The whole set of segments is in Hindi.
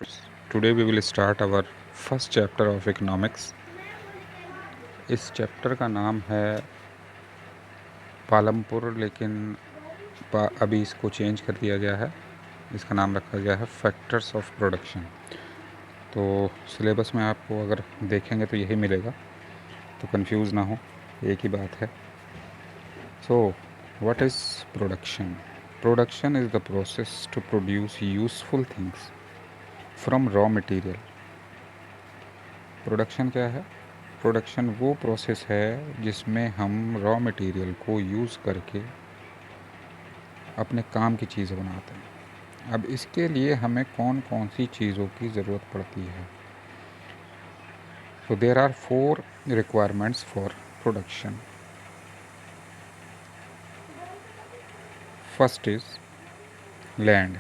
Today we will start our first chapter of economics. इस चैप्टर का नाम है पालमपुर, लेकिन अभी इसको चेंज कर दिया गया है। इसका नाम रखा गया है फैक्टर्स ऑफ प्रोडक्शन। तो सिलेबस में आपको अगर देखेंगे तो यही मिलेगा, तो कंफ्यूज ना हो, एक ही बात है। So what is production? Production is the process to produce useful things from raw material. Production क्या है? प्रोडक्शन वो प्रोसेस है जिसमें हम रॉ मटेरियल को यूज़ करके अपने काम की चीज़ें बनाते हैं। अब इसके लिए हमें कौन कौन सी चीज़ों की ज़रूरत पड़ती है? तो there are 4 requirements for production. First is land.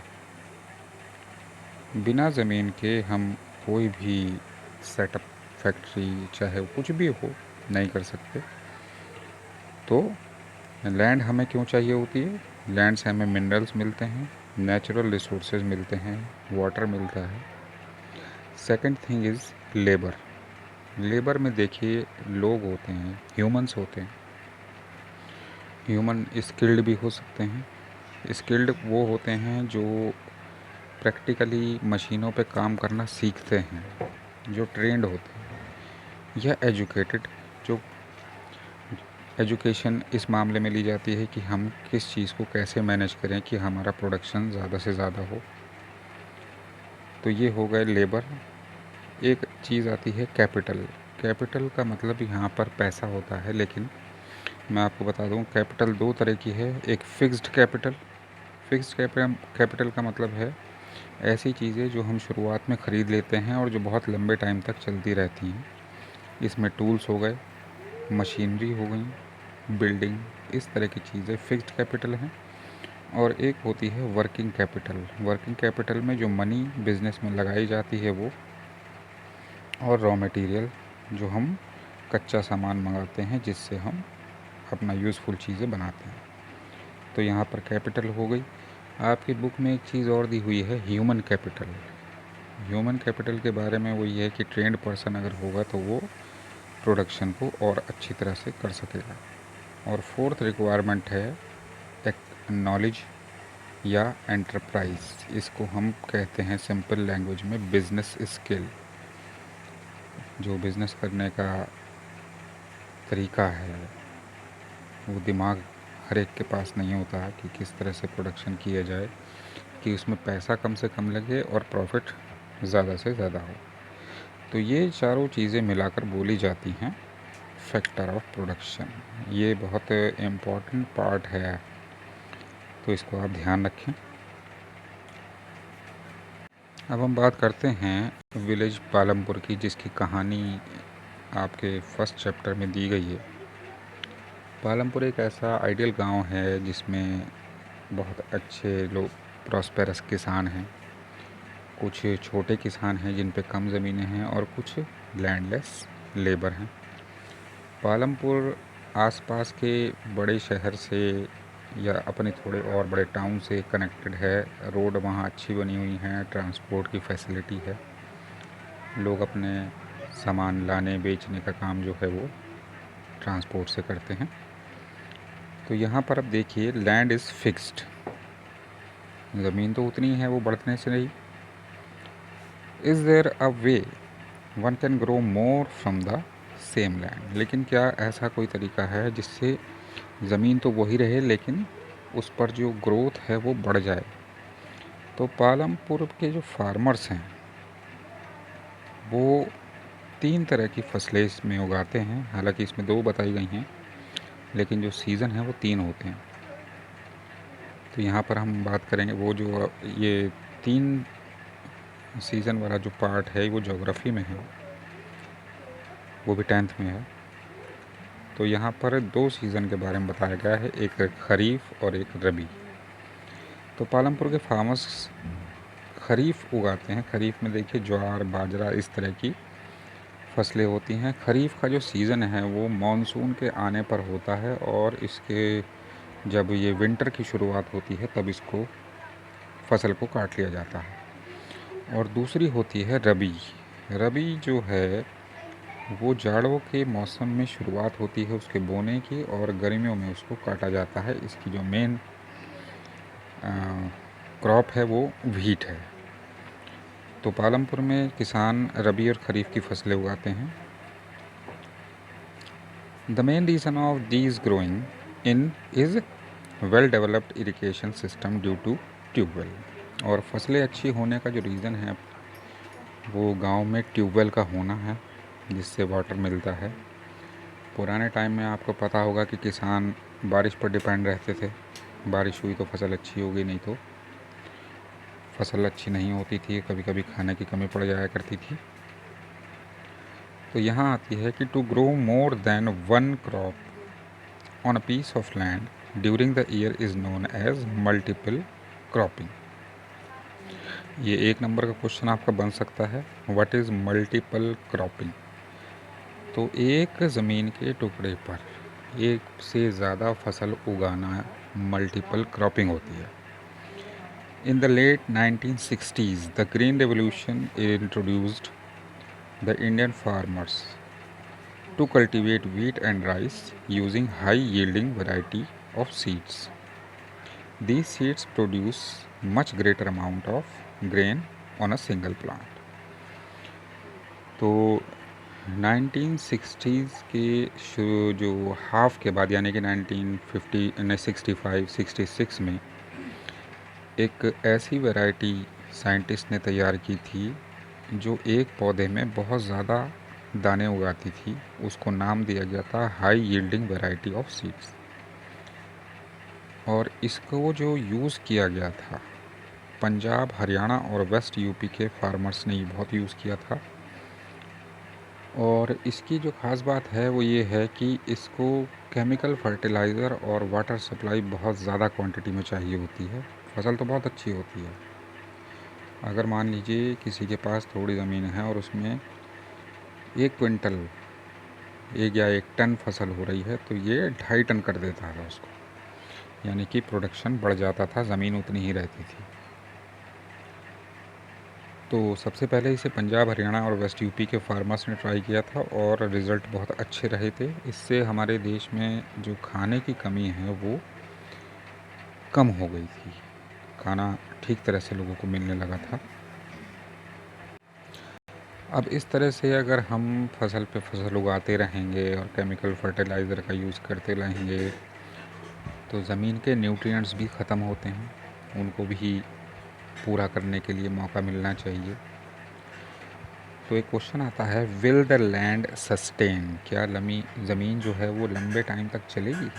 बिना ज़मीन के हम कोई भी सेटअप, फैक्ट्री, चाहे कुछ भी हो, नहीं कर सकते। तो लैंड हमें क्यों चाहिए होती है? लैंड से हमें मिनरल्स मिलते हैं, नेचुरल रिसोर्सेज मिलते हैं, वाटर मिलता है। Second thing is labour. Labour में देखिए लोग होते हैं, ह्यूमंस होते हैं। ह्यूमन स्किल्ड भी हो सकते हैं। स्किल्ड वो होते हैं जो प्रैक्टिकली मशीनों पे काम करना सीखते हैं, जो ट्रेंड होते हैं, या एजुकेटेड, जो एजुकेशन इस मामले में ली जाती है कि हम किस चीज़ को कैसे मैनेज करें कि हमारा प्रोडक्शन ज़्यादा से ज़्यादा हो। तो ये हो गए लेबर। एक चीज़ आती है कैपिटल। कैपिटल का मतलब यहाँ पर पैसा होता है, लेकिन मैं आपको बता दूँ कैपिटल 2 तरह की है। एक फिक्स्ड कैपिटल। फिक्स्ड कैपिटल का मतलब है ऐसी चीज़ें जो हम शुरुआत में ख़रीद लेते हैं और जो बहुत लंबे टाइम तक चलती रहती हैं। इसमें टूल्स हो गए, मशीनरी हो गई, बिल्डिंग, इस तरह की चीज़ें फिक्स्ड कैपिटल हैं। और एक होती है वर्किंग कैपिटल। वर्किंग कैपिटल में जो मनी बिज़नेस में लगाई जाती है वो, और रॉ मटेरियल जो हम कच्चा सामान मंगाते हैं जिससे हम अपना यूज़फुल चीज़ें बनाते हैं। तो यहाँ पर कैपिटल हो गई। आपकी बुक में एक चीज़ और दी हुई है, ह्यूमन कैपिटल। ह्यूमन कैपिटल के बारे में वो ये है कि ट्रेंड पर्सन अगर होगा तो वो प्रोडक्शन को और अच्छी तरह से कर सकेगा। और फोर्थ रिक्वायरमेंट है एक नॉलेज या एंटरप्राइज। इसको हम कहते हैं सिंपल लैंग्वेज में बिज़नेस स्किल। जो बिज़नेस करने का तरीका है, वो दिमाग हर एक के पास नहीं होता है कि किस तरह से प्रोडक्शन किया जाए कि उसमें पैसा कम से कम लगे और प्रॉफिट ज़्यादा से ज़्यादा हो। तो ये चारों चीज़ें मिलाकर बोली जाती हैं फैक्टर ऑफ प्रोडक्शन। ये बहुत इम्पॉर्टेंट पार्ट है, तो इसको आप ध्यान रखें। अब हम बात करते हैं विलेज पालमपुर की, जिसकी कहानी आपके फर्स्ट चैप्टर में दी गई है। पालमपुर एक ऐसा आइडियल गांव है जिसमें बहुत अच्छे लोग, प्रॉस्पेरस किसान हैं। कुछ छोटे किसान हैं जिन पे कम ज़मीनें हैं, और कुछ लैंडलेस लेबर हैं। पालमपुर आसपास के बड़े शहर से या अपने थोड़े और बड़े टाउन से कनेक्टेड है। रोड वहाँ अच्छी बनी हुई हैं, ट्रांसपोर्ट की फैसिलिटी है। लोग अपने सामान लाने बेचने का काम जो है वो ट्रांसपोर्ट से करते हैं। तो यहाँ पर अब देखिए लैंड इज़ फिक्स्ड। ज़मीन तो उतनी है, वो बढ़ने से नहीं। Is there a way one can grow more from the same land? लेकिन क्या ऐसा कोई तरीका है जिससे ज़मीन तो वही रहे लेकिन उस पर जो ग्रोथ है वो बढ़ जाए? तो पालमपुर के जो फार्मर्स हैं वो 3 तरह की फसलें इसमें उगाते हैं। हालांकि इसमें 2 बताई गई हैं, लेकिन जो सीज़न है वो 3 होते हैं। तो यहाँ पर हम बात करेंगे वो जो ये 3 सीज़न वाला जो पार्ट है वो ज्योग्राफी में है, वो भी 10th में है। तो यहाँ पर 2 सीज़न के बारे में बताया गया है, एक खरीफ और एक रबी। तो पालमपुर के फार्मर्स खरीफ उगाते हैं। खरीफ में देखिए ज्वार, बाजरा, इस तरह की फसलें होती हैं। खरीफ का जो सीज़न है वो मानसून के आने पर होता है, और इसके जब ये विंटर की शुरुआत होती है तब इसको फसल को काट लिया जाता है। और दूसरी होती है रबी। रबी जो है वो जाड़ों के मौसम में शुरुआत होती है उसके बोने की, और गर्मियों में उसको काटा जाता है। इसकी जो मेन क्रॉप है वो व्हीट है। तो पालमपुर में किसान रबी और खरीफ की फसलें उगाते हैं। The main reason of these growing in is well developed irrigation system due to tubewell. और फसलें अच्छी होने का जो रीज़न है वो गांव में ट्यूबवेल का होना है, जिससे वाटर मिलता है। पुराने टाइम में आपको पता होगा कि किसान बारिश पर डिपेंड रहते थे। बारिश हुई तो फसल अच्छी होगी, नहीं तो फसल अच्छी नहीं होती थी, कभी कभी खाने की कमी पड़ जाया करती थी। तो यहाँ आती है कि to grow more than one crop on a piece of land during the year is known as multiple cropping. ये एक नंबर का क्वेश्चन आपका बन सकता है, व्हाट इज़ मल्टीपल क्रॉपिंग। तो एक ज़मीन के टुकड़े पर एक से ज़्यादा फसल उगाना मल्टीपल क्रॉपिंग होती है। In the late 1960s the green revolution introduced the Indian farmers to cultivate wheat and rice using high yielding variety of seeds. These seeds produce much greater amount of grain on a single plant. तो 1960s के जो हाफ के बाद यानी कि 1965-66 में एक ऐसी वैरायटी साइंटिस्ट ने तैयार की थी जो एक पौधे में बहुत ज़्यादा दाने उगाती थी। उसको नाम दिया गया था high yielding variety of seeds. और इसको जो यूज़ किया गया था पंजाब, हरियाणा और वेस्ट यूपी के फार्मर्स ने बहुत यूज़ किया था। और इसकी जो ख़ास बात है वो ये है कि इसको केमिकल फर्टिलाइज़र और वाटर सप्लाई बहुत ज़्यादा क्वांटिटी में चाहिए होती है। फसल तो बहुत अच्छी होती है। अगर मान लीजिए किसी के पास थोड़ी ज़मीन है और उसमें 1 क्विंटल या 1 टन फसल हो रही है तो ये 2.5 टन कर देता था उसको, यानी कि प्रोडक्शन बढ़ जाता था, ज़मीन उतनी ही रहती थी। तो सबसे पहले इसे पंजाब, हरियाणा और वेस्ट यूपी के फार्मर्स ने ट्राई किया था और रिज़ल्ट बहुत अच्छे रहे थे। इससे हमारे देश में जो खाने की कमी है वो कम हो गई थी, खाना ठीक तरह से लोगों को मिलने लगा था। अब इस तरह से अगर हम फसल पे फसल उगाते रहेंगे और केमिकल फर्टिलाइज़र का यूज़ करते रहेंगे तो ज़मीन के न्यूट्रिएंट्स भी ख़त्म होते हैं, उनको भी पूरा करने के लिए मौका मिलना चाहिए। तो एक क्वेश्चन आता है, विल द लैंड सस्टेन, क्या ज़मीन जो है वो लंबे टाइम तक चलेगी।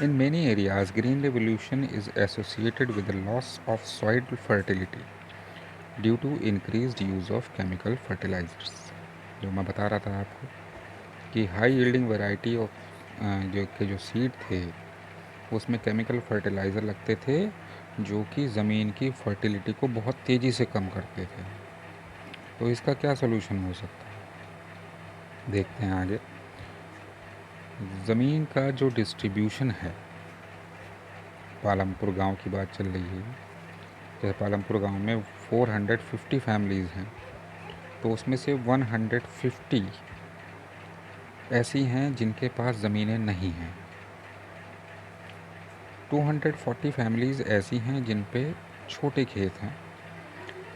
In many areas green revolution is associated with the loss of soil fertility due to increased use of chemical fertilisers. जो मैं बता रहा था आपको कि हाई यील्डिंग वैरायटी ऑफ जो सीड थे उसमें केमिकल फर्टिलाइज़र लगते थे जो कि ज़मीन की फर्टिलिटी को बहुत तेज़ी से कम करते थे। तो इसका क्या सलूशन हो सकता है, देखते हैं आगे। ज़मीन का जो डिस्ट्रीब्यूशन है, पालमपुर गांव की बात चल रही है, जैसे पालमपुर गांव में 450 फैमिलीज़ हैं, तो उसमें से 150 ऐसी हैं जिनके पास ज़मीनें नहीं हैं। 240 फैमिलीज़ ऐसी हैं जिन पे छोटे खेत हैं।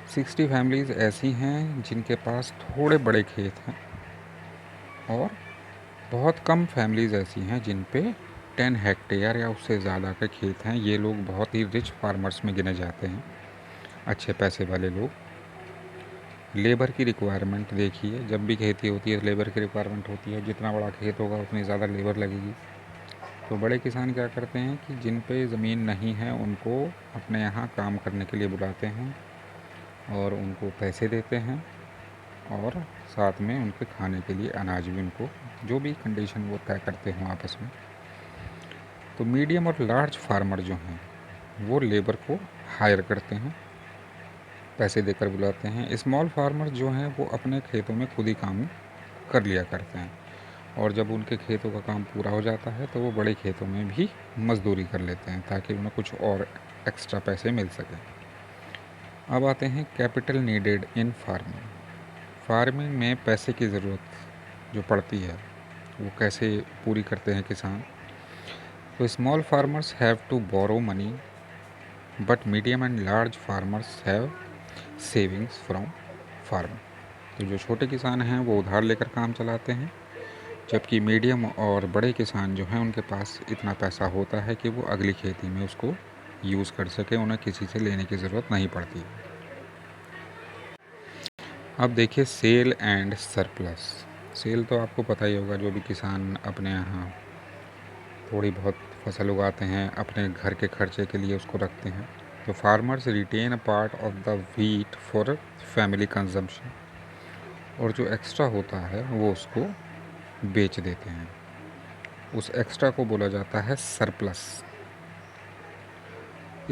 60 फैमिलीज़ ऐसी हैं जिनके पास थोड़े बड़े खेत हैं। और बहुत कम फैमिलीज़ ऐसी हैं जिन पे 10 हेक्टेयर या उससे ज़्यादा के खेत हैं। ये लोग बहुत ही रिच फार्मर्स में गिने जाते हैं, अच्छे पैसे वाले लोग। लेबर की रिक्वायरमेंट देखिए, जब भी खेती होती है लेबर की रिक्वायरमेंट होती है। जितना बड़ा खेत होगा उतनी ज़्यादा लेबर लगेगी। तो बड़े किसान क्या करते हैं कि जिन पे ज़मीन नहीं है उनको अपने यहाँ काम करने के लिए बुलाते हैं और उनको पैसे देते हैं और साथ में उनके खाने के लिए अनाज भी, उनको जो भी कंडीशन वो तय करते हों आपस में। तो मीडियम और लार्ज फार्मर जो हैं वो लेबर को हायर करते हैं, पैसे देकर बुलाते हैं। स्मॉल फार्मर जो हैं वो अपने खेतों में खुद ही काम कर लिया करते हैं, और जब उनके खेतों का काम पूरा हो जाता है तो वो बड़े खेतों में भी मज़दूरी कर लेते हैं ताकि उन्हें कुछ और एक्स्ट्रा पैसे मिल सकें। अब आते हैं capital needed in farming. Farming में पैसे की ज़रूरत जो पड़ती है वो कैसे पूरी करते हैं किसान। तो small farmers have to borrow money but medium and large farmers have savings from farm. तो जो छोटे किसान हैं वो उधार लेकर काम चलाते हैं, जबकि मीडियम और बड़े किसान जो हैं उनके पास इतना पैसा होता है कि वो अगली खेती में उसको यूज़ कर सके, उन्हें किसी से लेने की ज़रूरत नहीं पड़ती। अब देखिए सेल एंड सरप्लस। सेल तो आपको पता ही होगा, जो भी किसान अपने यहाँ थोड़ी बहुत फसल उगाते हैं अपने घर के खर्चे के लिए उसको रखते हैं। तो farmers retain a part of the wheat for family consumption, और जो एक्स्ट्रा होता है वो उसको बेच देते हैं। उस एक्स्ट्रा को बोला जाता है surplus.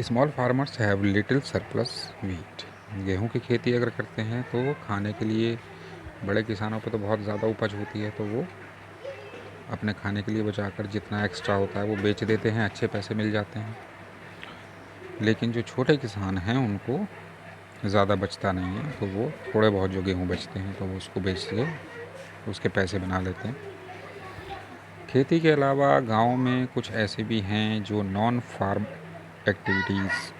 Small farmers have little surplus wheat. गेहूं की खेती अगर करते हैं तो खाने के लिए, बड़े किसानों पर तो बहुत ज़्यादा उपज होती है तो वो अपने खाने के लिए बचाकर जितना एक्स्ट्रा होता है वो बेच देते हैं, अच्छे पैसे मिल जाते हैं। लेकिन जो छोटे किसान हैं उनको ज़्यादा बचता नहीं है, तो वो थोड़े बहुत जो गेहूँ बचते हैं तो वो उसको बेच के उसके पैसे बना लेते हैं। खेती के अलावा गांव में कुछ ऐसे भी हैं जो नॉन फार्म एक्टिविटीज़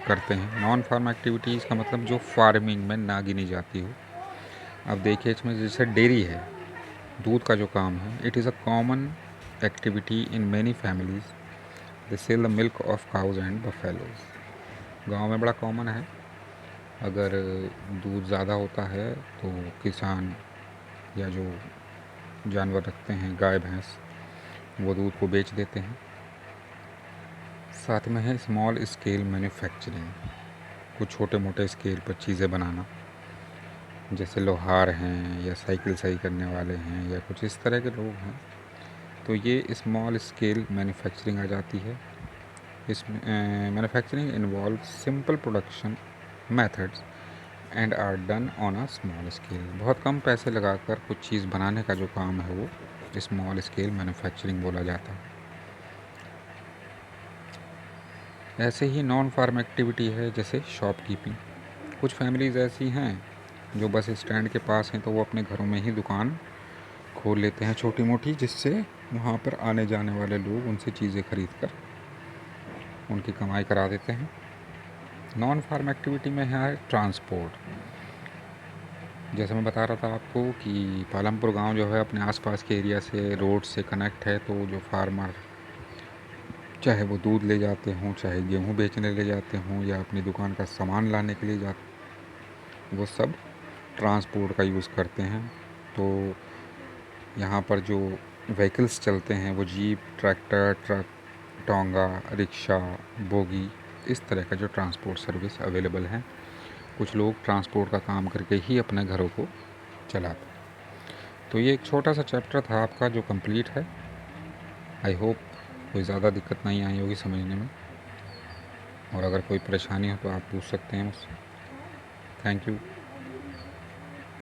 करते हैं। नॉन फार्म एक्टिविटीज़ का मतलब जो फार्मिंग में ना गिनी जाती हो। अब देखिए इसमें जैसे डेयरी है, दूध का जो काम है, it is a common activity in many families. They sell the milk of cows and buffaloes. गांव में बड़ा कॉमन है, अगर दूध ज़्यादा होता है तो किसान या जो जानवर रखते हैं, गाय भैंस, वो दूध को बेच देते हैं। साथ में है स्मॉल स्केल मैन्युफैक्चरिंग, कुछ छोटे मोटे स्केल पर चीज़ें बनाना, जैसे लोहार हैं या साइकिल सही करने वाले हैं या कुछ इस तरह के लोग हैं, तो ये स्मॉल स्केल मैन्युफैक्चरिंग आ जाती है। इसमें manufacturing involve simple production methods and are done on a small scale. बहुत कम पैसे लगाकर कुछ चीज़ बनाने का जो काम है वो स्मॉल स्केल मैन्युफैक्चरिंग बोला जाता है। ऐसे ही नॉन फार्म एक्टिविटी है जैसे शॉपकीपिंग। कुछ फैमिलीज़ ऐसी हैं जो बस स्टैंड के पास हैं तो वो अपने घरों में ही दुकान खोल लेते हैं छोटी मोटी, जिससे वहाँ पर आने जाने वाले लोग उनसे चीज़ें खरीद कर उनकी कमाई करा देते हैं। नॉन फार्म एक्टिविटी में है ट्रांसपोर्ट। जैसे मैं बता रहा था आपको कि पालमपुर गांव जो है अपने आसपास के एरिया से रोड से कनेक्ट है, तो जो फार्मर चाहे वो दूध ले जाते हों, चाहे गेहूँ बेचने ले जाते हों या अपनी दुकान का सामान लाने के लिए जाते, वो सब ट्रांसपोर्ट का यूज़ करते हैं। तो यहाँ पर जो व्हीकल्स चलते हैं वो jeep, tractor, truck, tonga, rickshaw, bogie, इस तरह का जो ट्रांसपोर्ट सर्विस अवेलेबल है। कुछ लोग ट्रांसपोर्ट का काम करके ही अपने घरों को चलाते हैं। तो ये एक छोटा सा चैप्टर था आपका जो कंप्लीट है। आई होप कोई ज़्यादा दिक्कत नहीं आई होगी समझने में, और अगर कोई परेशानी हो तो आप पूछ सकते हैं मुझसे। Thank you.